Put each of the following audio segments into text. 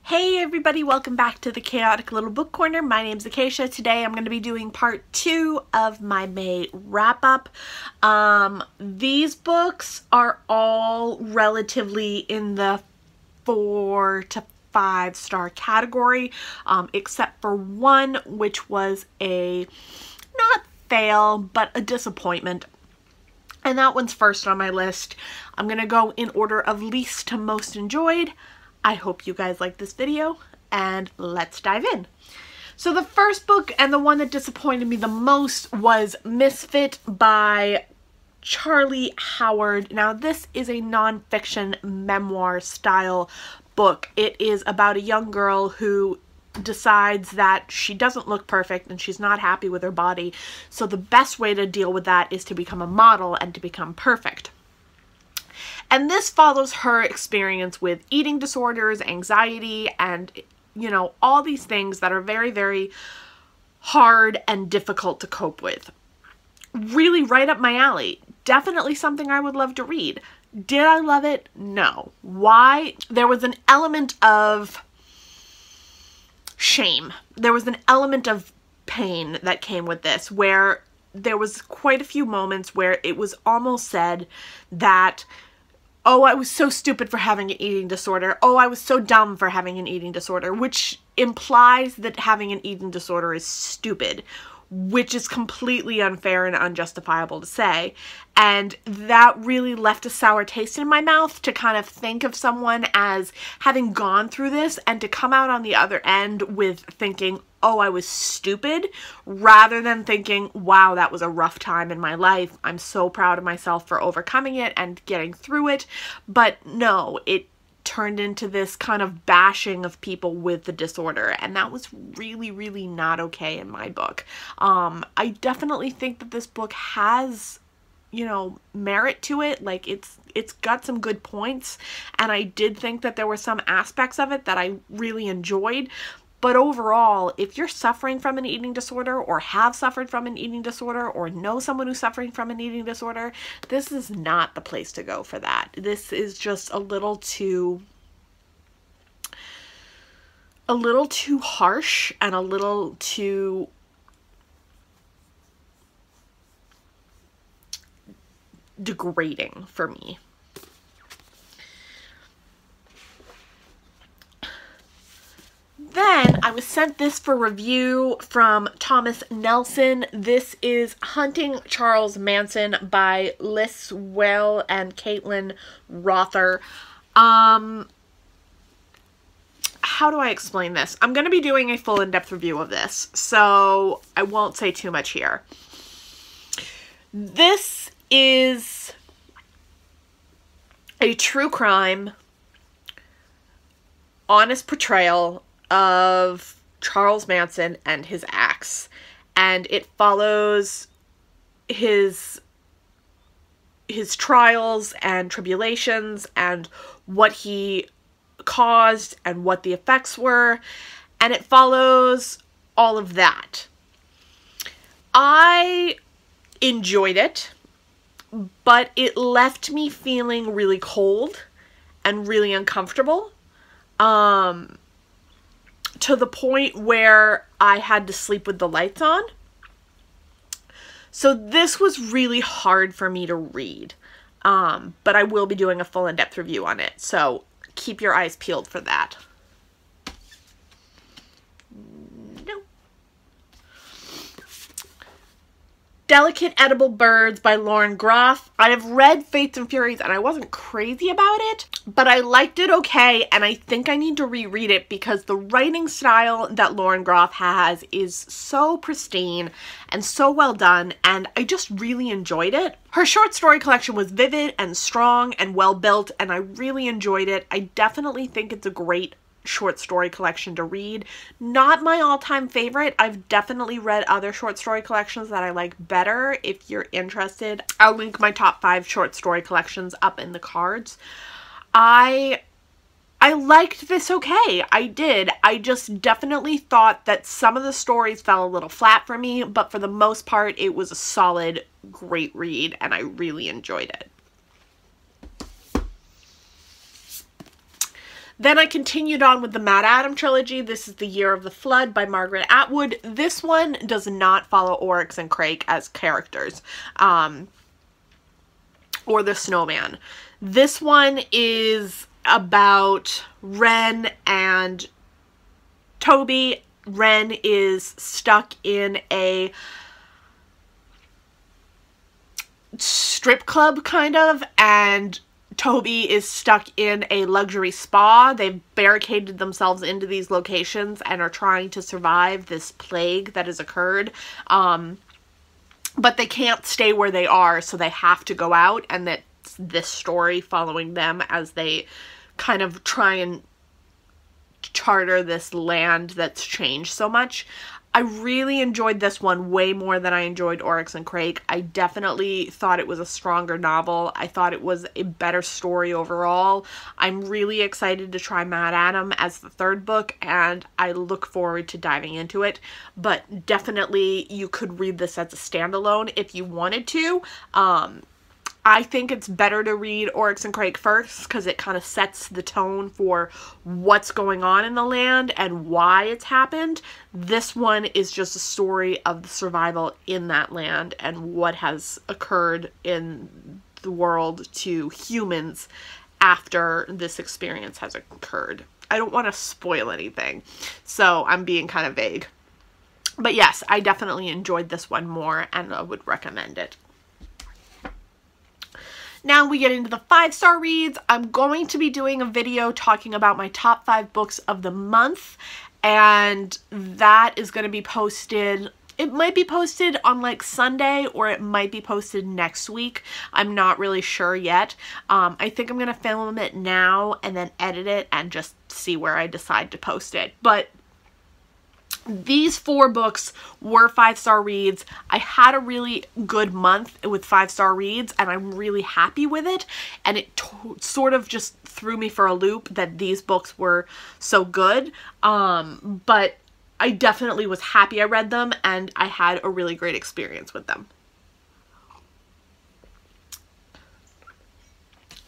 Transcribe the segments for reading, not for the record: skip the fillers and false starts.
Hey everybody, welcome back to the Chaotic Little Book Corner. My name's Acacia. Today I'm going to be doing part 2 of my May wrap-up. These books are all relatively in the 4 to 5 star category, except for one, which was a not fail, but a disappointment. And that one's first on my list. I'm going to go in order of least to most enjoyed. I hope you guys like this video, and let's dive in. So the first book, and the one that disappointed me the most, was Misfit by Charlie Howard. Now this is a nonfiction memoir style book. It is about a young girl who decides that she doesn't look perfect and she's not happy with her body. So the best way to deal with that is to become a model and to become perfect. And this follows her experience with eating disorders, anxiety, and, you know, all these things that are very, very hard and difficult to cope with. Really right up my alley. Definitely something I would love to read. Did I love it? No. Why? There was an element of shame. There was an element of pain that came with this, where there was quite a few moments where it was almost said that, oh, I was so stupid for having an eating disorder. Oh, I was so dumb for having an eating disorder, which implies that having an eating disorder is stupid, which is completely unfair and unjustifiable to say. And that really left a sour taste in my mouth, to kind of think of someone as having gone through this and to come out on the other end with thinking, oh, I was stupid, rather than thinking, wow, that was a rough time in my life. I'm so proud of myself for overcoming it and getting through it. But no, it turned into this kind of bashing of people with the disorder, and that was really, really not okay in my book. I definitely think that this book has, you know, merit to it. Like, it's got some good points, and I did think that there were some aspects of it that I really enjoyed. But overall, if you're suffering from an eating disorder, or have suffered from an eating disorder, or know someone who's suffering from an eating disorder, this is not the place to go for that. This is just a little too harsh and a little too degrading for me. Then I was sent this for review from Thomas Nelson. This is Hunting Charles Manson by Liz Well and Caitlin Rother. How do I explain this? I'm going to be doing a full in-depth review of this, so I won't say too much here. This is a true crime, honest portrayal of Charles Manson and his acts, and it follows his trials and tribulations and what he caused and what the effects were, and it follows all of that. I enjoyed it, but it left me feeling really cold and really uncomfortable, to the point where I had to sleep with the lights on. So this was really hard for me to read, but I will be doing a full in-depth review on it, so keep your eyes peeled for that. Delicate Edible Birds by Lauren Groff. I have read Fates and Furies and I wasn't crazy about it, but I liked it okay, and I think I need to reread it because the writing style that Lauren Groff has is so pristine and so well done, and I just really enjoyed it. Her short story collection was vivid and strong and well built, and I really enjoyed it. I definitely think it's a great short story collection to read. Not my all-time favorite. I've definitely read other short story collections that I like better. If you're interested, I'll link my top 5 short story collections up in the cards. I liked this okay. I did. I just definitely thought that some of the stories fell a little flat for me, but for the most part, it was a solid, great read, and I really enjoyed it. Then I continued on with the Mad Adam trilogy. This is The Year of the Flood by Margaret Atwood. This one does not follow Oryx and Crake as characters, or the snowman. This one is about Ren and Toby. Ren is stuck in a strip club, kind of, and Toby is stuck in a luxury spa. They've barricaded themselves into these locations and are trying to survive this plague that has occurred. But they can't stay where they are, so they have to go out, and that's this story following them as they kind of try and charter this land that's changed so much. I really enjoyed this one way more than I enjoyed Oryx and Crake. I definitely thought it was a stronger novel. I thought it was a better story overall. I'm really excited to try Mad Adam as the third book, and I look forward to diving into it. But definitely you could read this as a standalone if you wanted to. I think it's better to read Oryx and Crake first because it kind of sets the tone for what's going on in the land and why it's happened. This one is just a story of the survival in that land and what has occurred in the world to humans after this experience has occurred. I don't want to spoil anything, so I'm being kind of vague. But yes, I definitely enjoyed this one more and I would recommend it. Now we get into the 5-star reads. I'm going to be doing a video talking about my top 5 books of the month, and that is going to be posted. It might be posted on like Sunday, or it might be posted next week. I'm not really sure yet. I think I'm going to film it now and then edit it and just see where I decide to post it. But these 4 books were 5-star reads. I had a really good month with 5-star reads, and I'm really happy with it. And it sort of just threw me for a loop that these books were so good. But I definitely was happy I read them, and I had a really great experience with them.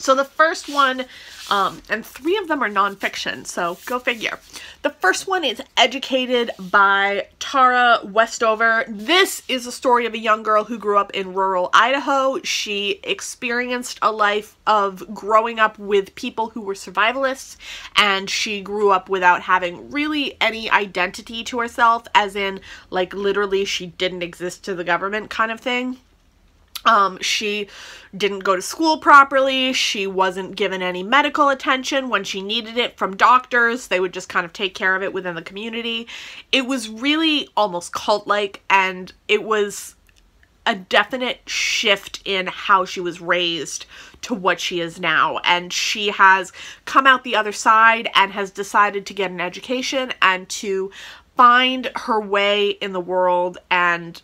So the first one, and 3 of them are nonfiction, so go figure. The first one is Educated by Tara Westover. This is a story of a young girl who grew up in rural Idaho. She experienced a life of growing up with people who were survivalists, and she grew up without having really any identity to herself, as in, like, literally she didn't exist to the government kind of thing. She didn't go to school properly. She wasn't given any medical attention when she needed it from doctors. They would just kind of take care of it within the community. It was really almost cult-like, and it was a definite shift in how she was raised to what she is now. And she has come out the other side and has decided to get an education and to find her way in the world, and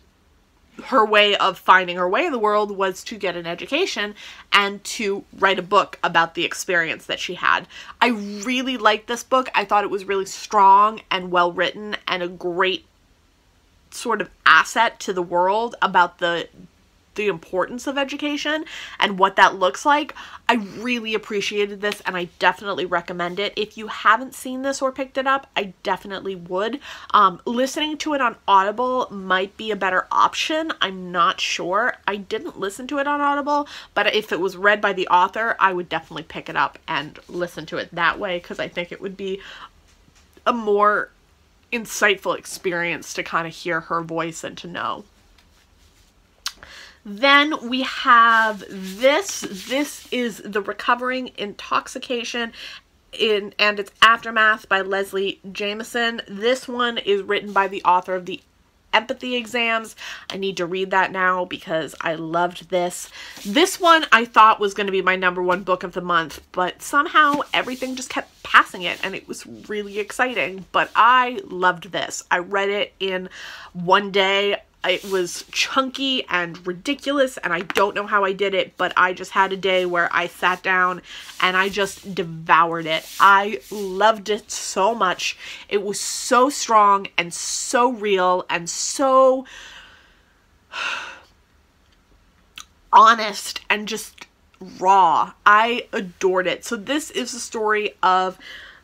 her way of finding her way in the world was to get an education and to write a book about the experience that she had. I really liked this book. I thought it was really strong and well written and a great sort of asset to the world about the importance of education and what that looks like. I really appreciated this, and I definitely recommend it. If you haven't seen this or picked it up, I definitely would. Listening to it on Audible might be a better option. I'm not sure. I didn't listen to it on Audible, but if it was read by the author, I would definitely pick it up and listen to it that way, because I think it would be a more insightful experience to kind of hear her voice and to know. Then we have this. This is The Recovering Intoxication and Its Aftermath by Leslie Jamison. This one is written by the author of The Empathy Exams. I need to read that now because I loved this. This one I thought was going to be my #1 book of the month, but somehow everything just kept passing it, and it was really exciting. But I loved this. I read it in one day. It was chunky and ridiculous, and I don't know how I did it, but I just had a day where I sat down and I just devoured it. I loved it so much. It was so strong and so real and so honest and just raw. I adored it. So this is a story of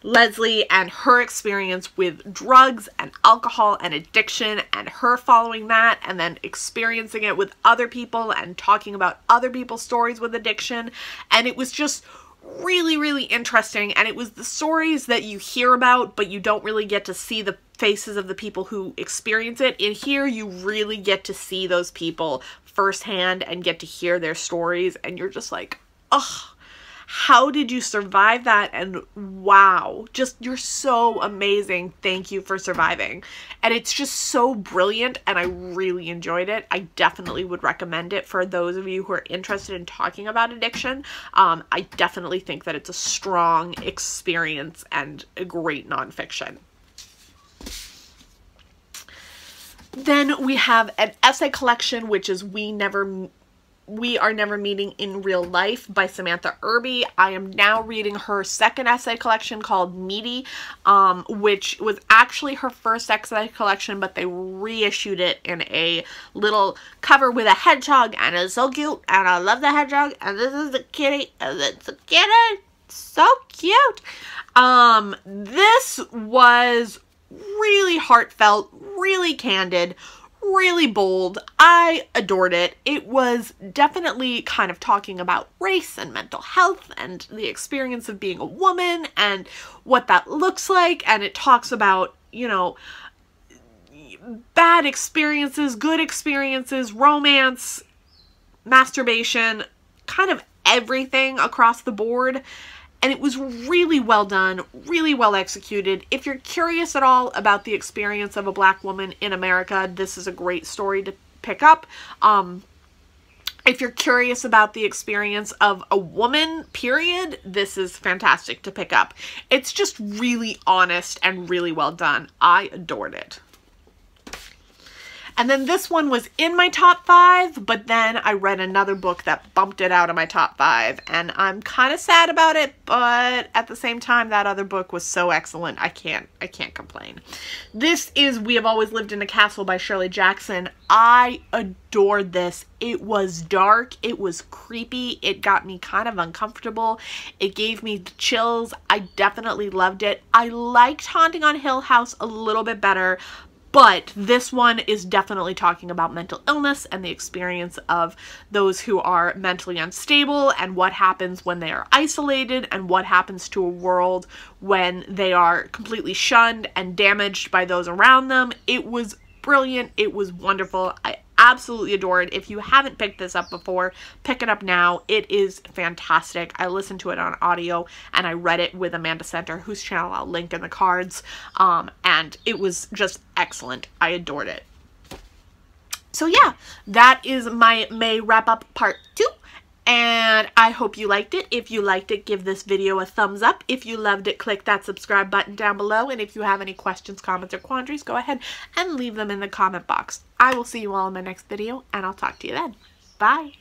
Leslie and her experience with drugs and alcohol and addiction, and her following that and then experiencing it with other people and talking about other people's stories with addiction. And it was just really, really interesting. And it was the stories that you hear about, but you don't really get to see the faces of the people who experience it. In here, you really get to see those people firsthand and get to hear their stories. And you're just like, ugh. How did you survive that? And wow, just, you're so amazing. Thank you for surviving. And it's just so brilliant, and I really enjoyed it. I definitely would recommend it for those of you who are interested in talking about addiction. I definitely think that it's a strong experience and a great nonfiction. Then we have an essay collection, which is We Are Never Meeting in Real Life by Samantha Irby. I am now reading her second essay collection called Meaty, which was actually her first essay collection, but they reissued it in a little cover with a hedgehog, and it's so cute, and I love the hedgehog, and this is the kitty, and it's a kitty, so cute. This was really heartfelt, really candid, really bold. I adored it. It was definitely kind of talking about race and mental health and the experience of being a woman and what that looks like. And it talks about, you know, bad experiences, good experiences, romance, masturbation, kind of everything across the board. And it was really well done, really well executed. If you're curious at all about the experience of a Black woman in America, this is a great story to pick up. If you're curious about the experience of a woman, period, this is fantastic to pick up. It's just really honest and really well done. I adored it. And then this one was in my top 5, but then I read another book that bumped it out of my top 5, and I'm kind of sad about it, but at the same time, that other book was so excellent, I can't complain. This is We Have Always Lived in a Castle by Shirley Jackson. I adored this. It was dark, it was creepy, it got me kind of uncomfortable, it gave me the chills. I definitely loved it. I liked Haunting on Hill House a little bit better, but this one is definitely talking about mental illness and the experience of those who are mentally unstable and what happens when they are isolated and what happens to a world when they are completely shunned and damaged by those around them. It was brilliant. It was wonderful. I absolutely adore it. If you haven't picked this up before, pick it up now. It is fantastic. I listened to it on audio and I read it with Amanda Center, whose channel I'll link in the cards. And it was just excellent. I adored it. So yeah, that is my May wrap up part 2. And I hope you liked it. If you liked it, give this video a thumbs up. If you loved it, click that subscribe button down below. And if you have any questions, comments, or quandaries, go ahead and leave them in the comment box. I will see you all in my next video, and I'll talk to you then. Bye.